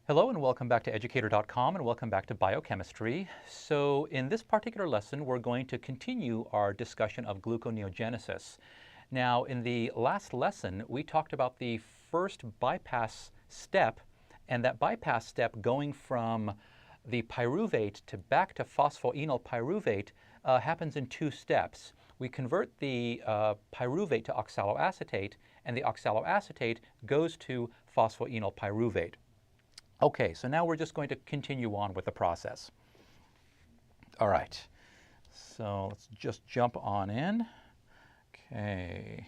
Hello and welcome back to educator.com and welcome back to biochemistry. So in this particular lesson, we're going to continue our discussion of gluconeogenesis. Now, in the last lesson, we talked about the first bypass step, and that bypass step going from the pyruvate to back to phosphoenol pyruvate happens in two steps. We convert the pyruvate to oxaloacetate, and the oxaloacetate goes to phosphoenol pyruvate. Okay, so now we're just going to continue on with the process. All right, so let's just jump on in. Okay,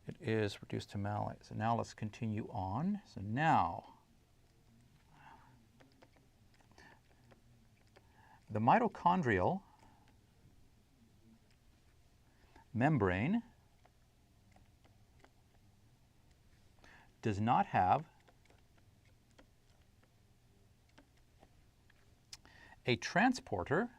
it is reduced to malate. So now let's continue on. So now, the mitochondrial membrane does not have a transporter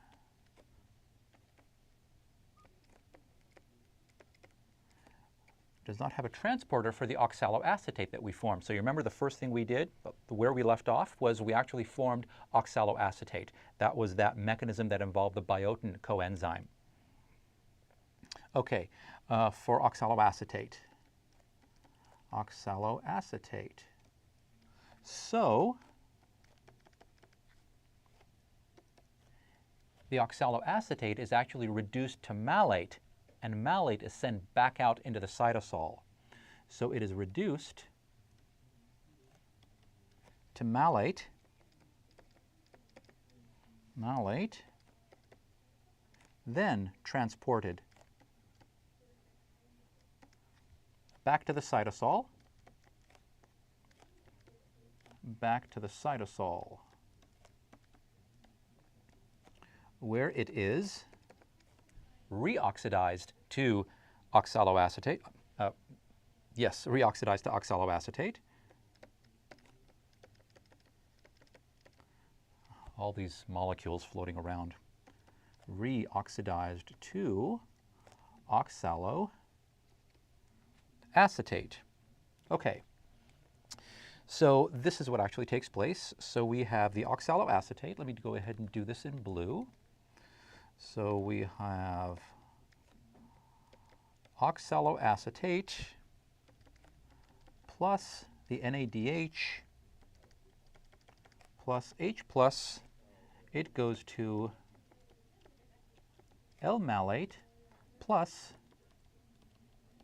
for the oxaloacetate that we formed. So you remember the first thing we did, where we left off, was we actually formed oxaloacetate. That was that mechanism that involved the biotin coenzyme. Okay, for oxaloacetate. So the oxaloacetate is actually reduced to malate, and malate is sent back out into the cytosol. So it is reduced to malate, then transported back to the cytosol, where it is reoxidized to oxaloacetate. Reoxidized to oxaloacetate. All these molecules floating around. Reoxidized to oxaloacetate. Okay. So this is what actually takes place. So we have the oxaloacetate. Let me go ahead and do this in blue. So we have oxaloacetate plus the NADH plus H plus. It goes to L-malate plus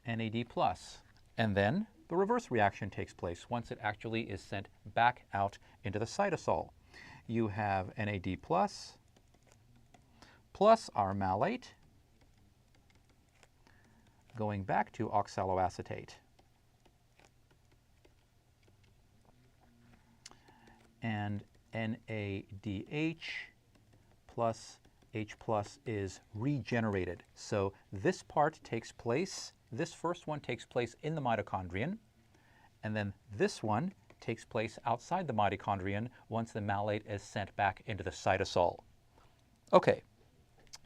NAD plus. And then the reverse reaction takes place once it actually is sent back out into the cytosol. You have NAD plus our malate going back to oxaloacetate. And NADH plus H plus is regenerated. So this part takes place, this first one takes place in the mitochondrion, and then this one takes place outside the mitochondrion once the malate is sent back into the cytosol. Okay,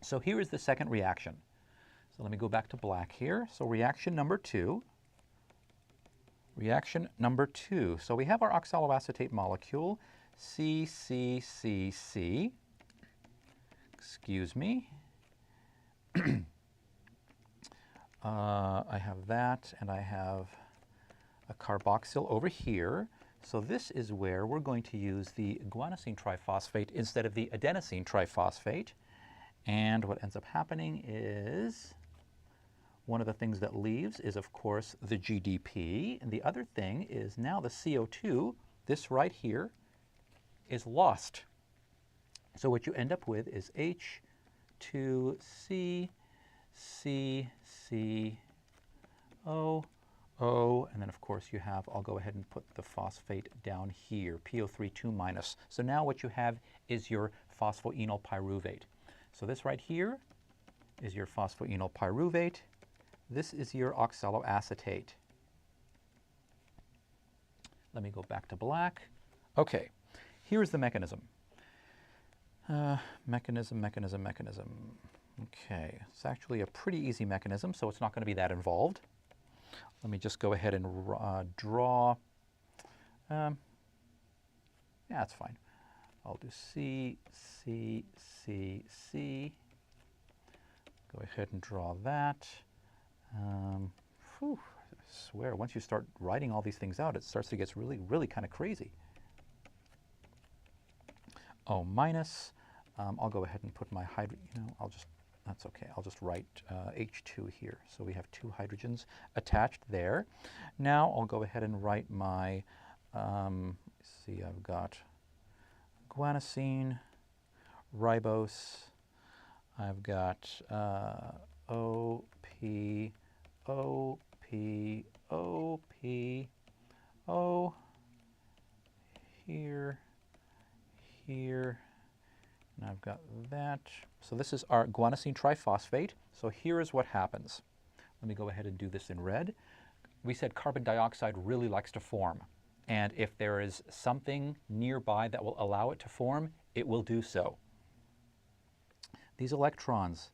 so here is the second reaction. So let me go back to black here. So reaction number two. So we have our oxaloacetate molecule, CCCC. Excuse me. I have that, and I have a carboxyl over here. So this is where we're going to use the guanosine triphosphate instead of the adenosine triphosphate. And what ends up happening is, one of the things that leaves is, of course, the GDP. And the other thing is now the CO2, this right here, is lost. So what you end up with is H2C, C, C, O, O, and then of course you have, I'll go ahead and put the phosphate down here, PO3 2-. So now what you have is your phosphoenol pyruvate. So this right here is your phosphoenol pyruvate. This is your oxaloacetate. Let me go back to black. Okay, here's the mechanism. Mechanism. Okay, it's actually a pretty easy mechanism, so it's not going to be that involved. Let me just go ahead and draw Yeah, that's fine. I'll do C, C, C, C. Go ahead and draw that. Whew, I swear, once you start writing all these things out, it starts to get really, really kind of crazy. O minus. I'll go ahead and put my that's okay. I'll just write H2 here. So we have 2 hydrogens attached there. Now I'll go ahead and write my, let's see, I've got guanosine, ribose. I've got O, P, O, P, O, P, O, here, here, and I've got that. So this is our guanosine triphosphate. So here is what happens. Let me go ahead and do this in red. We said carbon dioxide really likes to form. And if there is something nearby that will allow it to form, it will do so. These electrons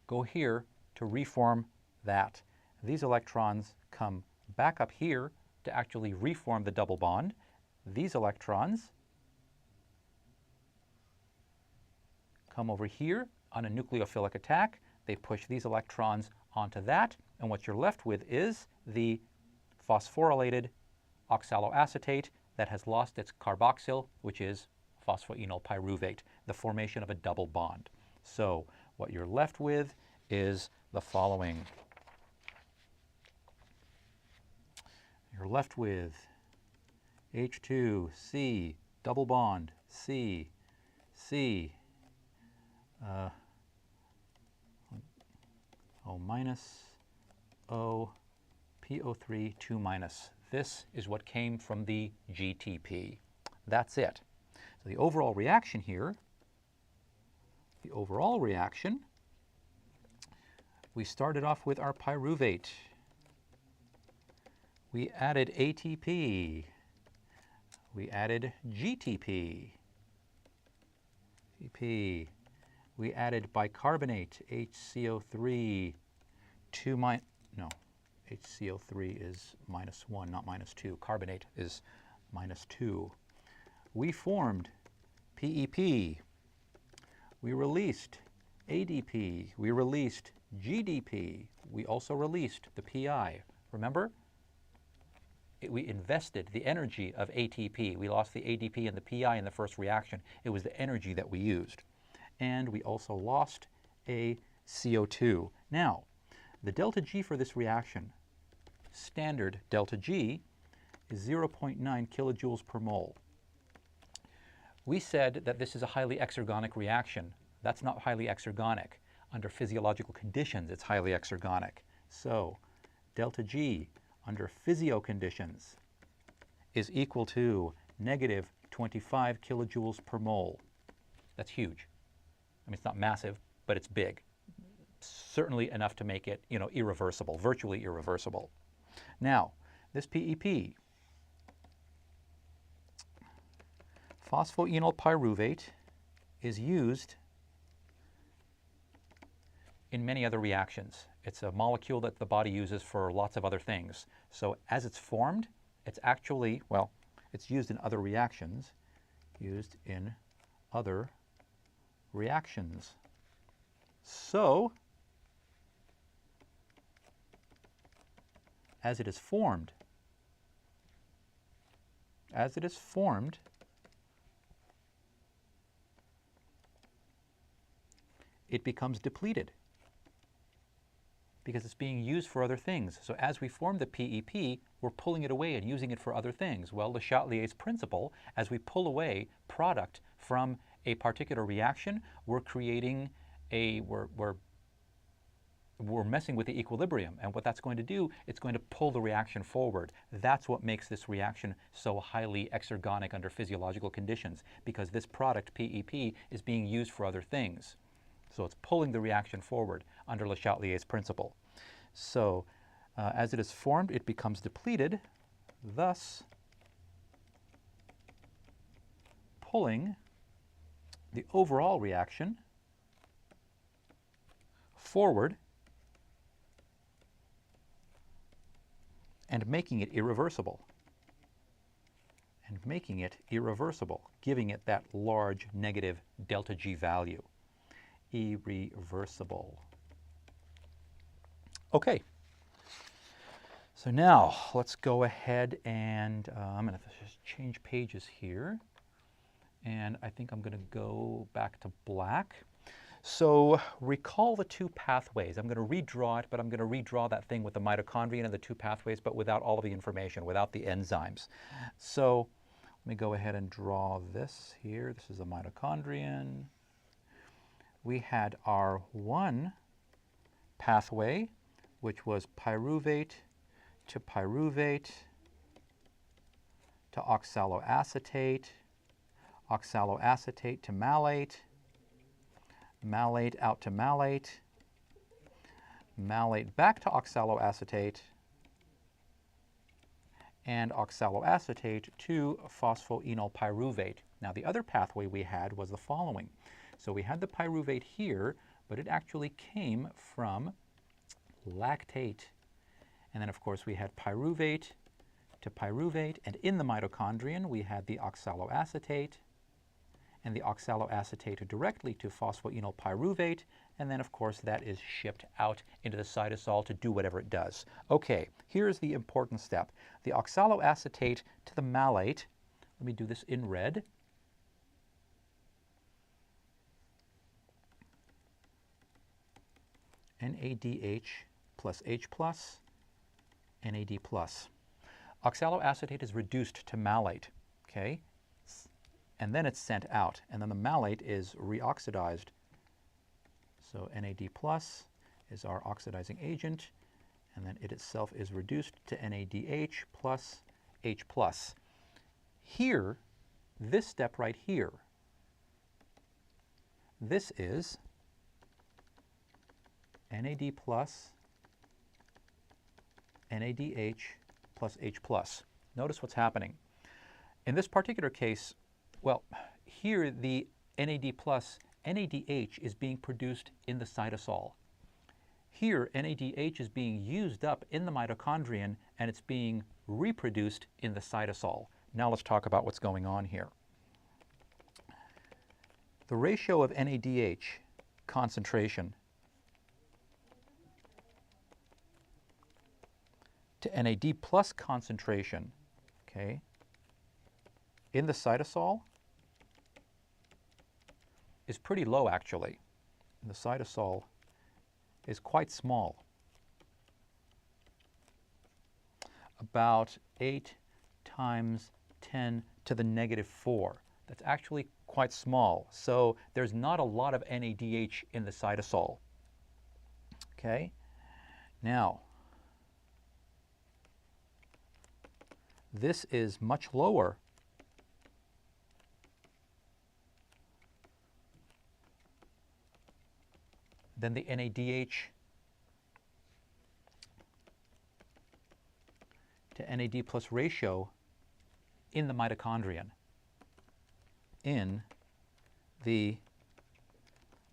go here to reform that. These electrons come back up here to actually reform the double bond. These electrons come over here on a nucleophilic attack. They push these electrons onto that, and what you're left with is the phosphorylated oxaloacetate that has lost its carboxyl, which is phosphoenol pyruvate, the formation of a double bond. So what you're left with is the following. You're left with H2, C, double bond, C, C, O minus, O, PO3, 2 minus. This is what came from the GTP. That's it. So the overall reaction here, we started off with our pyruvate. We added ATP. We added GTP. We added bicarbonate, HCO3, HCO3 is -1, not -2. Carbonate is -2. We formed PEP. We released ADP. We released GDP. We also released the PI. Remember? We invested the energy of ATP. We lost the ADP and the PI in the first reaction. It was the energy that we used. And we also lost a CO2. Now, the delta G for this reaction, standard delta G, is 0.9 kilojoules per mole. We said that this is a highly exergonic reaction. That's not highly exergonic. Under physiological conditions, it's highly exergonic. So, delta G under physio conditions is equal to negative 25 kilojoules per mole. That's huge. I mean, it's not massive, but it's big. Certainly enough to make it, irreversible, virtually irreversible. Now, this PEP, phosphoenol pyruvate, is used in many other reactions. It's a molecule that the body uses for lots of other things. So as it's formed, it's actually, it's used in other reactions, So, as it is formed, it becomes depleted because it's being used for other things. So as we form the PEP, we're pulling it away and using it for other things. Well, Le Chatelier's principle, as we pull away product from a particular reaction, we're creating we're messing with the equilibrium. And what that's going to do, it's going to pull the reaction forward. That's what makes this reaction so highly exergonic under physiological conditions, because this product, PEP, is being used for other things. So it's pulling the reaction forward under Le Chatelier's principle. So as it is formed, it becomes depleted, thus pulling the overall reaction forward and making it irreversible. making it irreversible, giving it that large negative delta G value. Irreversible. Okay. So now let's go ahead and I'm going to just change pages here. And I think I'm going to go back to black. So recall the two pathways. I'm going to redraw it, but I'm going to redraw that thing with the mitochondria and the two pathways, but without all of the information, without the enzymes. So let me go ahead and draw this here. This is a mitochondrion. We had our one pathway, which was pyruvate to oxaloacetate, oxaloacetate to malate, malate out to malate, malate back to oxaloacetate, and oxaloacetate to phosphoenolpyruvate. Now the other pathway we had was the following. So we had the pyruvate here, but it actually came from lactate. And then of course we had pyruvate to pyruvate, and in the mitochondrion we had the oxaloacetate, and the oxaloacetate directly to phosphoenolpyruvate, and then of course that is shipped out into the cytosol to do whatever it does. Okay, here's the important step. The oxaloacetate to the malate, let me do this in red. NADH plus H plus, NAD plus. Oxaloacetate is reduced to malate, okay? And then it's sent out, and then the malate is reoxidized. So NAD plus is our oxidizing agent, and then it itself is reduced to NADH plus H plus. Here, this step right here, this is NAD plus NADH plus H plus. Notice what's happening. In this particular case, well, here the NAD plus NADH is being produced in the cytosol. Here, NADH is being used up in the mitochondrion, and it's being reproduced in the cytosol. Now let's talk about what's going on here. The ratio of NADH concentration to NAD plus concentration, okay, in the cytosol is pretty low actually. And the cytosol is quite small, about 8 times 10 to the negative 4. That's actually quite small. So there's not a lot of NADH in the cytosol. Okay? Now, this is much lower than the NADH to NAD plus ratio in the mitochondrion. In the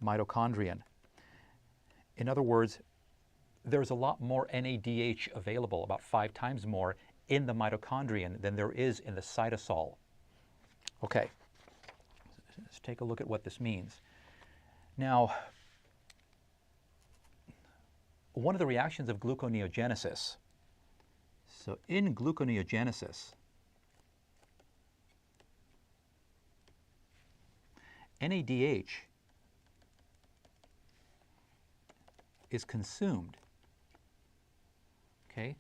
mitochondrion. In other words, there's a lot more NADH available, about 5 times more, in the mitochondrion than there is in the cytosol. Okay, let's take a look at what this means. Now, one of the reactions of gluconeogenesis, so in gluconeogenesis, NADH is consumed. Okay?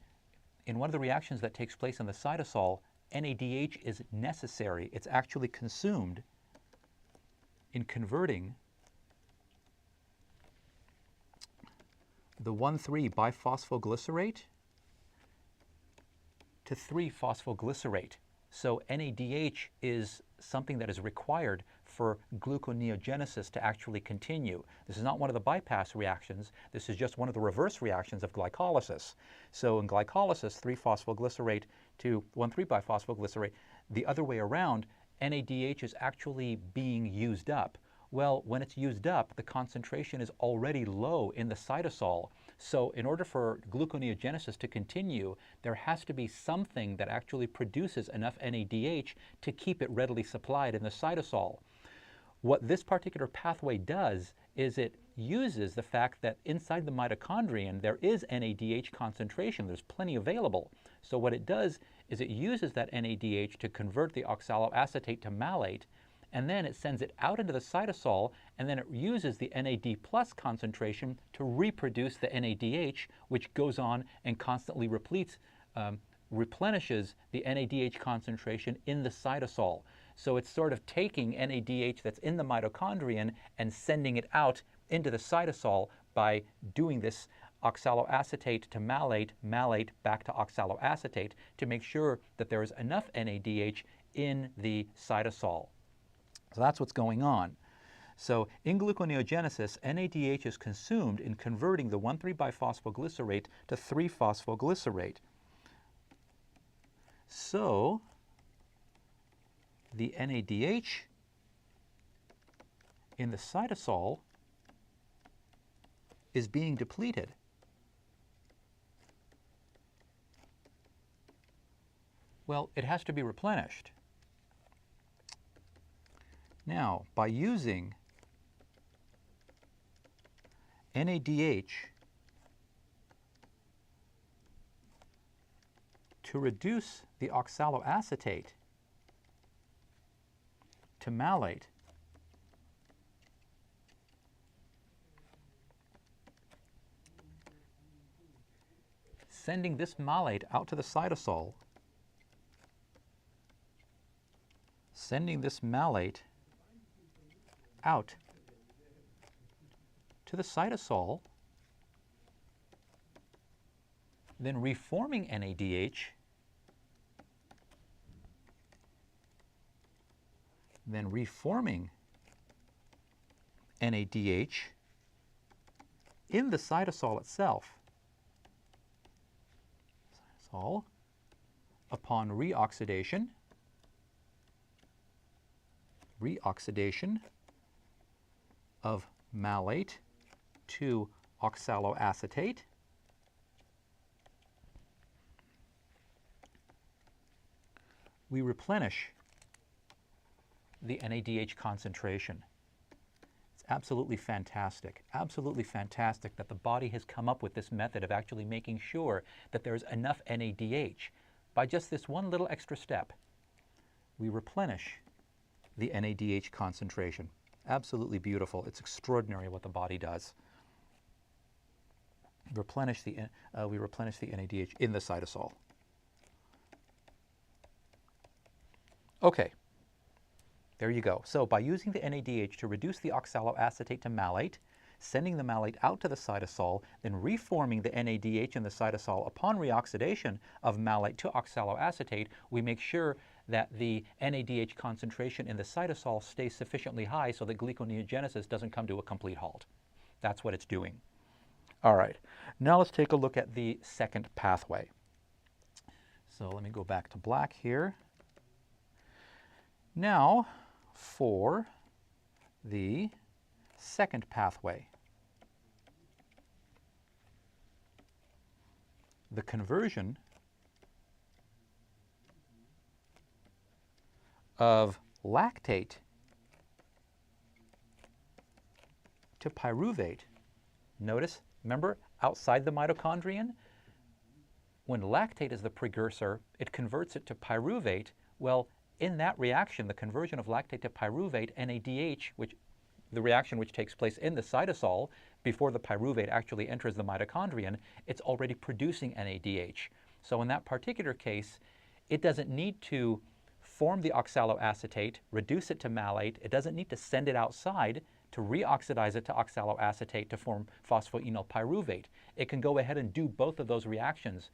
In one of the reactions that takes place in the cytosol, NADH is necessary. It's actually consumed in converting the 1,3-biphosphoglycerate to 3-phosphoglycerate. So NADH is something that is required for gluconeogenesis to actually continue. This is not one of the bypass reactions. This is just one of the reverse reactions of glycolysis. So in glycolysis, 3-phosphoglycerate to 1,3-biphosphoglycerate, the other way around, NADH is actually being used up. Well, when it's used up, the concentration is already low in the cytosol. So in order for gluconeogenesis to continue, there has to be something that actually produces enough NADH to keep it readily supplied in the cytosol. What this particular pathway does is it uses the fact that inside the mitochondrion there is NADH concentration. There's plenty available. So what it does is it uses that NADH to convert the oxaloacetate to malate, and then it sends it out into the cytosol, and then it uses the NAD plus concentration to reproduce the NADH, which goes on and constantly replenishes the NADH concentration in the cytosol. So it's sort of taking NADH that's in the mitochondrion and sending it out into the cytosol by doing this oxaloacetate to malate, malate back to oxaloacetate to make sure that there is enough NADH in the cytosol. So that's what's going on. So in gluconeogenesis, NADH is consumed in converting the 1,3-biphosphoglycerate to 3-phosphoglycerate. So the NADH in the cytosol is being depleted. Well, it has to be replenished. Now, by using NADH to reduce the oxaloacetate to malate, sending this malate out to the cytosol, sending this malate out to the cytosol, then reforming NADH, then reforming NADH in the cytosol itself. Cytosol, upon reoxidation of malate to oxaloacetate, we replenish the NADH concentration. It's absolutely fantastic that the body has come up with this method of actually making sure that there's enough NADH. By just this one little extra step, we replenish the NADH concentration. Absolutely beautiful. It's extraordinary what the body does. We replenish the NADH in the cytosol. Okay, there you go. So by using the NADH to reduce the oxaloacetate to malate, sending the malate out to the cytosol, then reforming the NADH in the cytosol upon reoxidation of malate to oxaloacetate, we make sure that the NADH concentration in the cytosol stays sufficiently high so that gluconeogenesis doesn't come to a complete halt. That's what it's doing. All right, now let's take a look at the second pathway. So let me go back to black here. Now for the second pathway, the conversion of lactate to pyruvate. Notice, remember, outside the mitochondrion, when lactate is the precursor, it converts it to pyruvate. Well, in that reaction, the conversion of lactate to pyruvate, NADH, the reaction which takes place in the cytosol before the pyruvate actually enters the mitochondrion, it's already producing NADH. So in that particular case, it doesn't need to form the oxaloacetate, reduce it to malate. It doesn't need to send it outside to reoxidize it to oxaloacetate to form phosphoenol pyruvate. It can go ahead and do both of those reactions.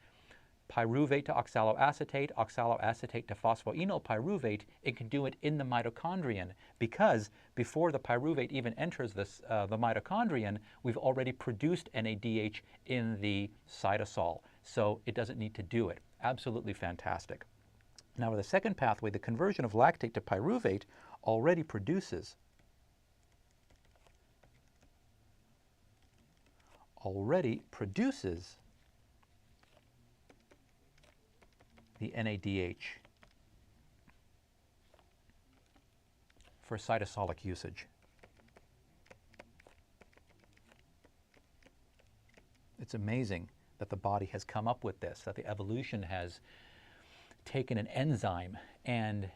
Pyruvate to oxaloacetate, oxaloacetate to phosphoenol pyruvate. It can do it in the mitochondrion because before the pyruvate even enters the mitochondrion, we've already produced NADH in the cytosol. So it doesn't need to do it. Absolutely fantastic. Now, with the second pathway, the conversion of lactate to pyruvate already produces already produces the NADH for cytosolic usage. It's amazing that the body has come up with this, that the evolution has taken an enzyme and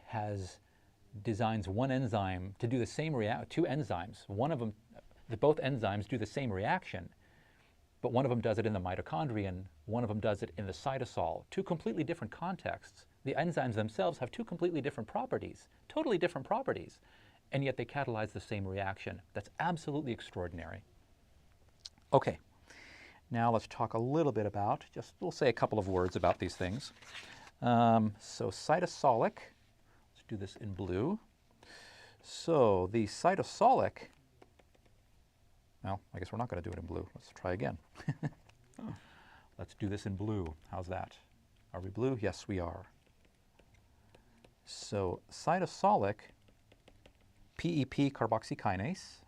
designs one enzyme to do the same two enzymes. One of them, both enzymes do the same reaction, but one of them does it in the mitochondrion, one of them does it in the cytosol. Two completely different contexts. The enzymes themselves have two completely different properties, totally different properties, and yet they catalyze the same reaction. That's absolutely extraordinary. Okay, now let's talk a little bit about, we'll say a couple of words about these things. So cytosolic, let's do this in blue. So the cytosolic, well, I guess we're not going to do it in blue. Let's try again. Let's do this in blue. How's that? Are we blue? Yes, we are. So cytosolic PEP carboxykinase,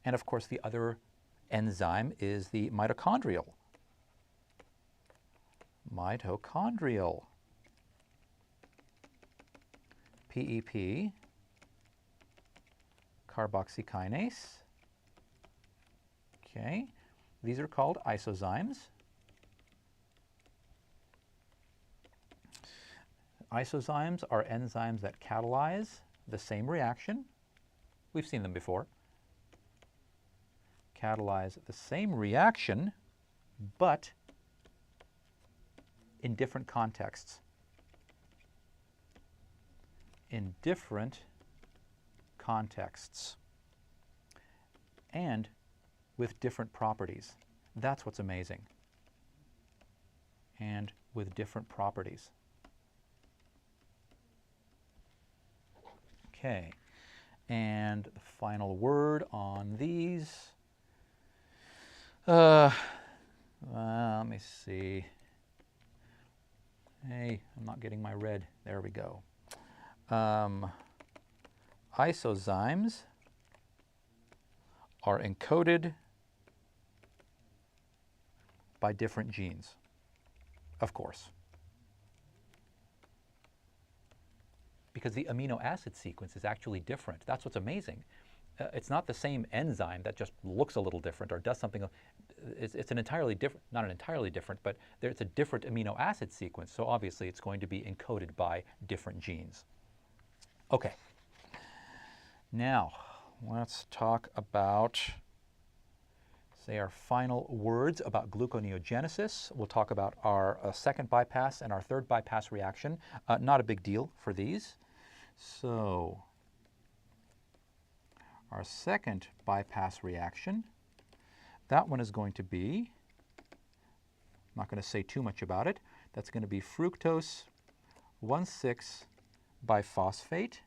and of course the other enzyme is the mitochondrial PEP carboxykinase. Okay, these are called isozymes. Isozymes are enzymes that catalyze the same reaction. We've seen them before. Catalyze the same reaction, but in different contexts. In different contexts. And with different properties. That's what's amazing. And with different properties. Okay, and the final word on these. Let me see. Hey, I'm not getting my red. There we go. Isozymes are encoded by different genes, of course. Because the amino acid sequence is actually different. That's what's amazing. It's not the same enzyme that just looks a little different or does something. It's an entirely different, not an entirely different, but it's a different amino acid sequence. So obviously it's going to be encoded by different genes. Okay. Now, let's talk about, say, our final words about gluconeogenesis. We'll talk about our second bypass and our third bypass reaction. Not a big deal for these. So, our second bypass reaction, that one is going to be, I'm not going to say too much about it, that's going to be fructose 1,6-biphosphate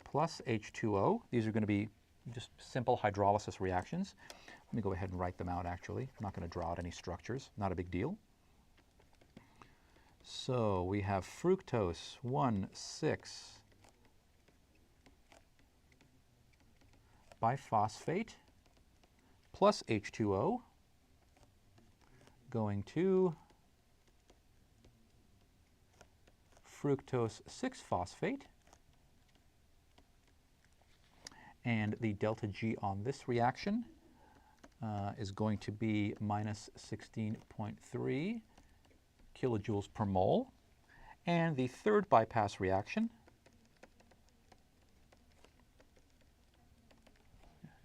plus H2O. These are going to be just simple hydrolysis reactions. Let me go ahead and write them out actually. I'm not going to draw out any structures, not a big deal. So we have fructose 1,6-biphosphate plus H2O going to fructose 6-phosphate. And the delta G on this reaction is going to be minus 16.3 kilojoules per mole. And the third bypass reaction,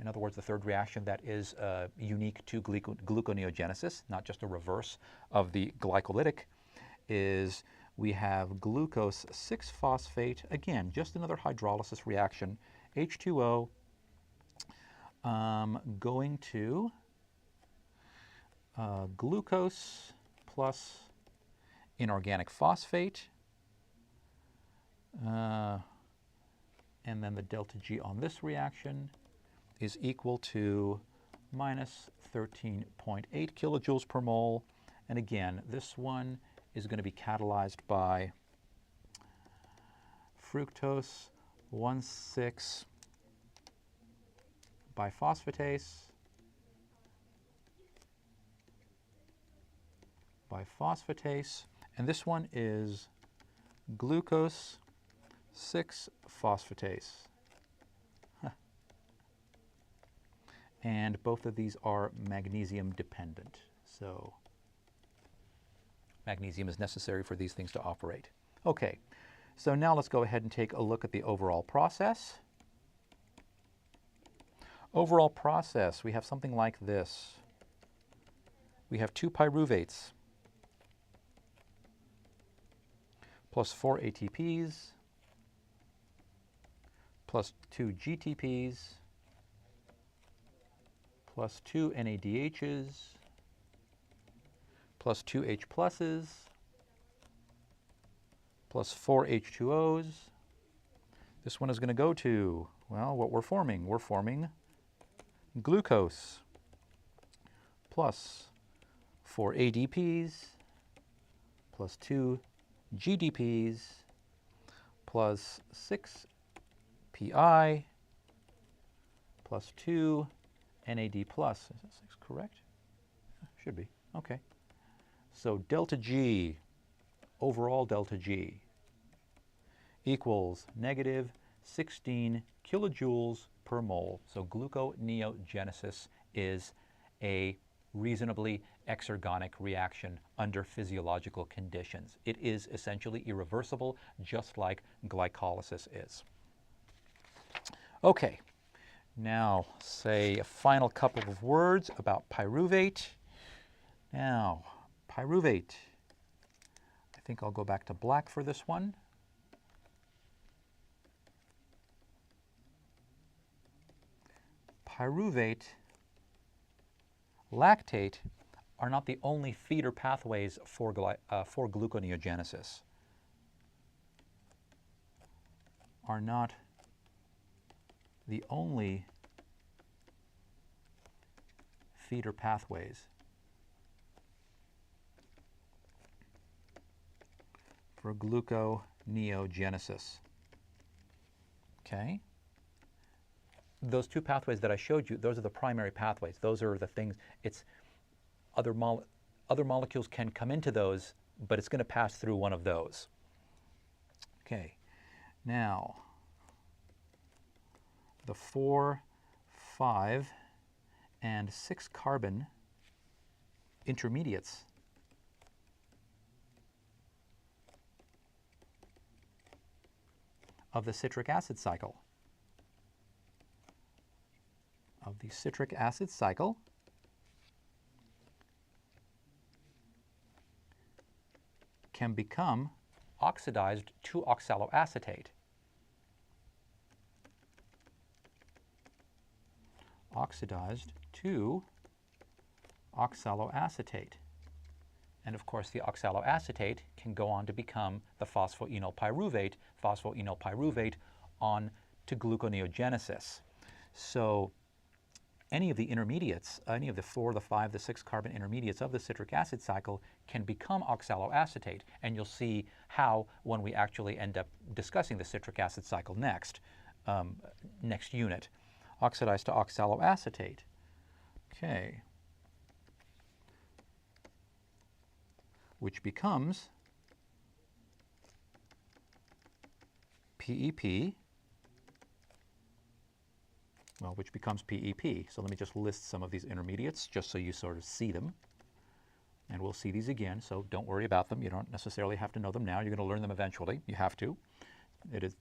in other words, the third reaction that is unique to gluconeogenesis, not just a reverse of the glycolytic, is we have glucose 6-phosphate, again, just another hydrolysis reaction, H2O going to glucose plus inorganic phosphate, and then the delta G on this reaction is equal to minus 13.8 kilojoules per mole. And again, this one is going to be catalyzed by fructose 1,6 biphosphatase, and this one is glucose 6-phosphatase. And both of these are magnesium dependent. So magnesium is necessary for these things to operate. Okay, so now let's go ahead and take a look at the overall process. Overall process, we have something like this. We have 2 pyruvates plus 4 ATPs plus 2 GTPs plus 2 NADHs plus 2 H pluses plus 4 H2Os. This one is going to go to, well, what we're forming glucose plus 4 ADPs plus 2 GDPs plus 6 PI plus 2 NAD plus. Is that 6 correct? Should be. Okay. So delta G, overall delta G, equals negative 16 kilojoules per mole. So gluconeogenesis is a reasonably exergonic reaction under physiological conditions. It is essentially irreversible, just like glycolysis is. Okay, now say a final couple of words about pyruvate. Now, pyruvate, I think I'll go back to black for this one. Pyruvate, lactate are not the only feeder pathways for gluconeogenesis. Are not the only feeder pathways for gluconeogenesis. Okay? Those 2 pathways that I showed you, those are the primary pathways. Those are the things, it's other molecules can come into those, but it's going to pass through one of those. Okay. Now, the 4, 5, and 6 carbon intermediates of the citric acid cycle. Can become oxidized to oxaloacetate. Oxidized to oxaloacetate. And of course, the oxaloacetate can go on to become the phosphoenolpyruvate on to gluconeogenesis. So any of the intermediates, any of the 4, the 5, the 6 carbon intermediates of the citric acid cycle can become oxaloacetate. And you'll see how when we actually end up discussing the citric acid cycle next unit. Oxidized to oxaloacetate. Okay. Which becomes PEP. Well, which becomes PEP. So let me just list some of these intermediates just so you sort of see them. And we'll see these again, so don't worry about them. You don't necessarily have to know them now. You're going to learn them eventually. You have to.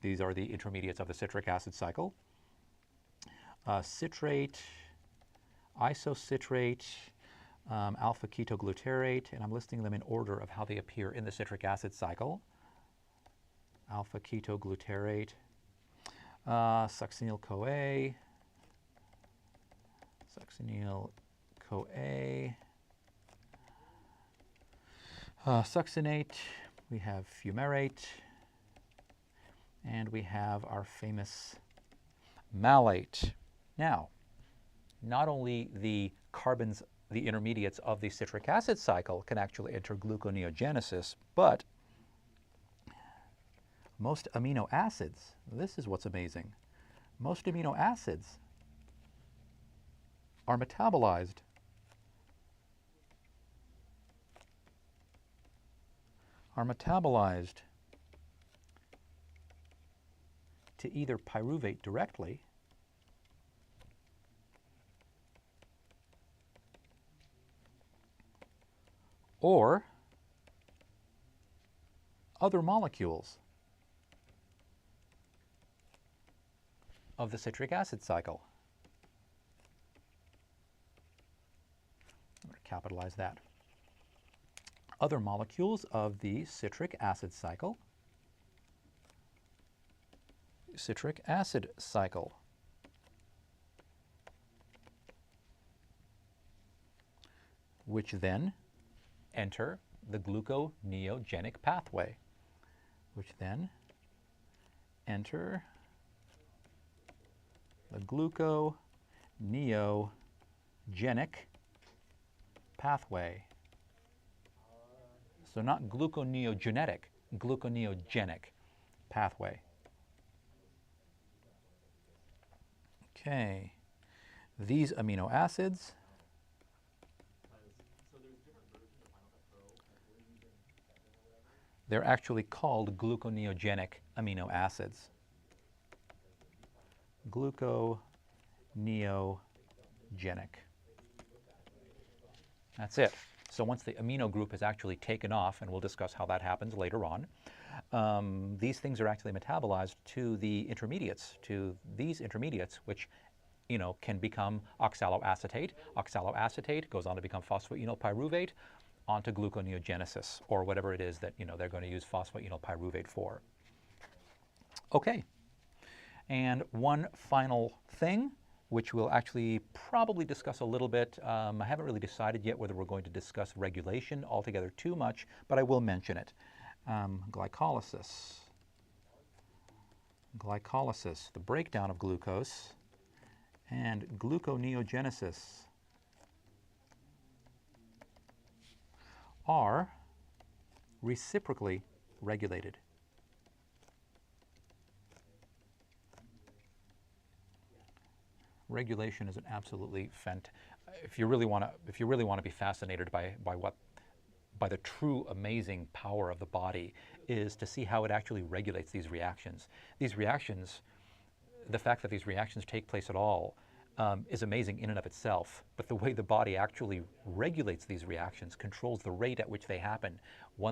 These are the intermediates of the citric acid cycle. Citrate, isocitrate, alpha-ketoglutarate, and I'm listing them in order of how they appear in the citric acid cycle. Alpha-ketoglutarate, succinyl-CoA, succinate, we have fumarate, and we have our famous malate. Now, not only the carbons, the intermediates of the citric acid cycle can actually enter gluconeogenesis, but most amino acids, this is what's amazing, most amino acids are metabolized to either pyruvate directly or other molecules of the citric acid cycle. I'm going to capitalize that. Other molecules of the citric acid cycle. Citric acid cycle. Which then enter the gluconeogenic pathway. Which then enter the gluconeogenic pathway. So not gluconeogenetic, gluconeogenic pathway. Okay, these amino acids they're actually called gluconeogenic amino acids. Gluconeogenic. That's it. So once the amino group is actually taken off, and we'll discuss how that happens later on, these things are actually metabolized to the intermediates, to these intermediates, which can become oxaloacetate. Oxaloacetate goes on to become phosphoenolpyruvate, onto gluconeogenesis, or whatever it is that they're going to use phosphoenolpyruvate for. Okay, and one final thing, which we'll actually probably discuss a little bit. I haven't really decided yet whether we're going to discuss regulation altogether too much, but I will mention it. Glycolysis. Glycolysis, the breakdown of glucose, and gluconeogenesis are reciprocally regulated. Regulation is an absolutely if you really want to be fascinated by the true amazing power of the body, is to see how it actually regulates these reactions. These reactions, the fact that these reactions take place at all is amazing in and of itself, but the way the body actually regulates these reactions, controls the rate at which they happen.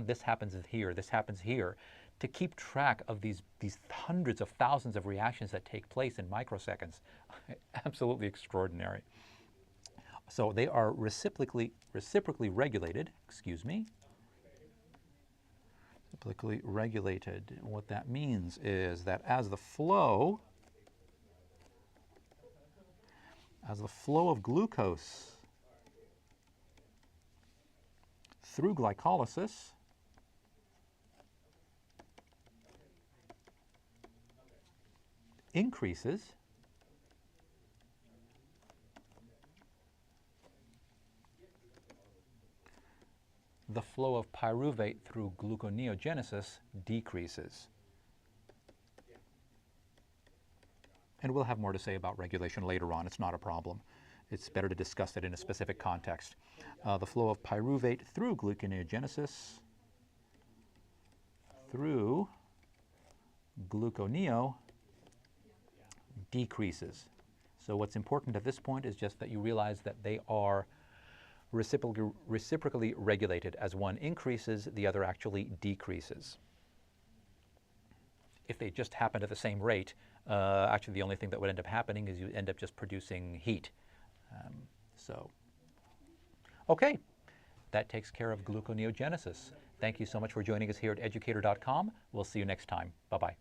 This happens here, this happens here, to keep track of these hundreds of thousands of reactions that take place in microseconds. Absolutely extraordinary. So they are reciprocally regulated, Reciprocally regulated. What that means is that as the flow of glucose through glycolysis increases, the flow of pyruvate through gluconeogenesis decreases. And we'll have more to say about regulation later on. It's not a problem. It's better to discuss it in a specific context. The flow of pyruvate through gluconeogenesis through gluconeo decreases. So what's important at this point is just that you realize that they are reciprocally regulated. As one increases, the other actually decreases. If they just happened at the same rate, actually the only thing that would end up happening is you end up just producing heat. Okay, that takes care of gluconeogenesis. Thank you so much for joining us here at educator.com. We'll see you next time. Bye-bye.